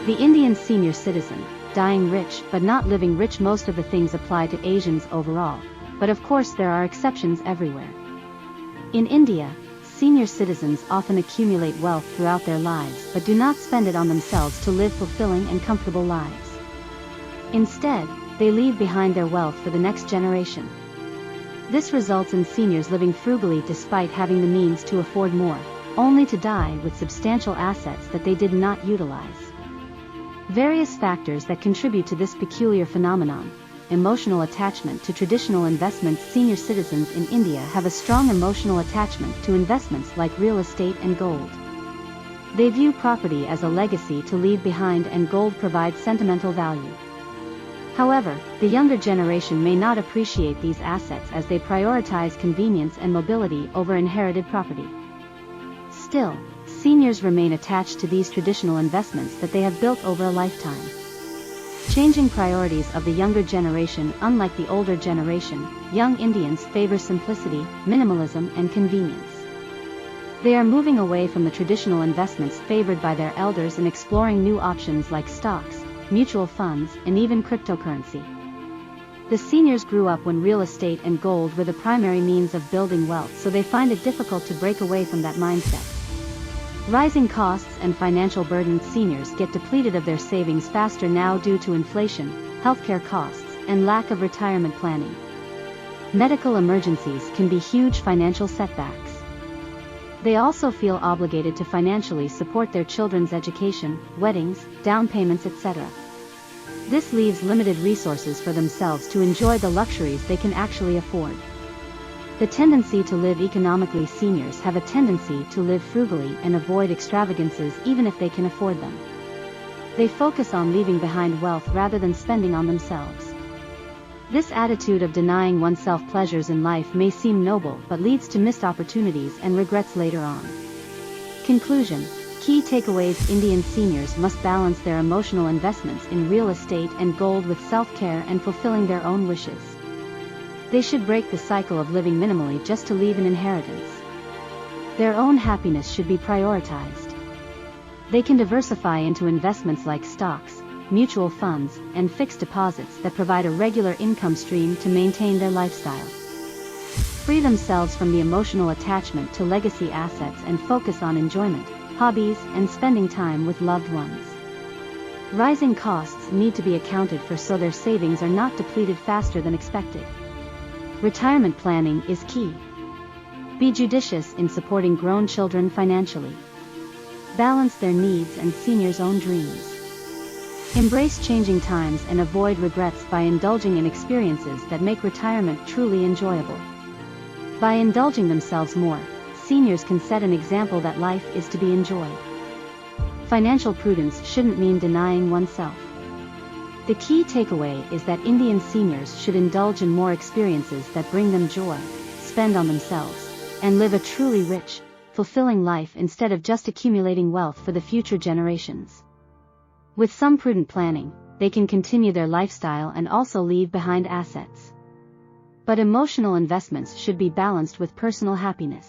The Indian senior citizen, dying rich but not living rich. Most of the things apply to Asians overall, but of course there are exceptions everywhere. In India, senior citizens often accumulate wealth throughout their lives but do not spend it on themselves to live fulfilling and comfortable lives. Instead, they leave behind their wealth for the next generation. This results in seniors living frugally despite having the means to afford more, only to die with substantial assets that they did not utilize. Various factors that contribute to this peculiar phenomenon: emotional attachment to traditional investments. Senior citizens in India have a strong emotional attachment to investments like real estate and gold. They view property as a legacy to leave behind, and gold provides sentimental value. However, the younger generation may not appreciate these assets as they prioritize convenience and mobility over inherited property. Still, seniors remain attached to these traditional investments that they have built over a lifetime. Changing priorities of the younger generation. Unlike the older generation, young Indians favor simplicity, minimalism, and convenience. They are moving away from the traditional investments favored by their elders and exploring new options like stocks, mutual funds, and even cryptocurrency. The seniors grew up when real estate and gold were the primary means of building wealth, so they find it difficult to break away from that mindset. Rising costs and financial burden. Seniors get depleted of their savings faster now due to inflation, healthcare costs, and lack of retirement planning. Medical emergencies can be huge financial setbacks. They also feel obligated to financially support their children's education, weddings, down payments, etc. This leaves limited resources for themselves to enjoy the luxuries they can actually afford. The tendency to live economically. Seniors have a tendency to live frugally and avoid extravagances even if they can afford them. They focus on leaving behind wealth rather than spending on themselves. This attitude of denying oneself pleasures in life may seem noble but leads to missed opportunities and regrets later on. Conclusion. Key takeaways: Indian seniors must balance their emotional investments in real estate and gold with self-care and fulfilling their own wishes. They should break the cycle of living minimally just to leave an inheritance. Their own happiness should be prioritized. They can diversify into investments like stocks, mutual funds, and fixed deposits that provide a regular income stream to maintain their lifestyle. Free themselves from the emotional attachment to legacy assets and focus on enjoyment, hobbies, and spending time with loved ones. Rising costs need to be accounted for so their savings are not depleted faster than expected. Retirement planning is key. Be judicious in supporting grown children financially. Balance their needs and seniors' own dreams. Embrace changing times and avoid regrets by indulging in experiences that make retirement truly enjoyable. By indulging themselves more, seniors can set an example that life is to be enjoyed. Financial prudence shouldn't mean denying oneself. The key takeaway is that Indian seniors should indulge in more experiences that bring them joy, spend on themselves, and live a truly rich, fulfilling life instead of just accumulating wealth for the future generations. With some prudent planning, they can continue their lifestyle and also leave behind assets. But emotional investments should be balanced with personal happiness.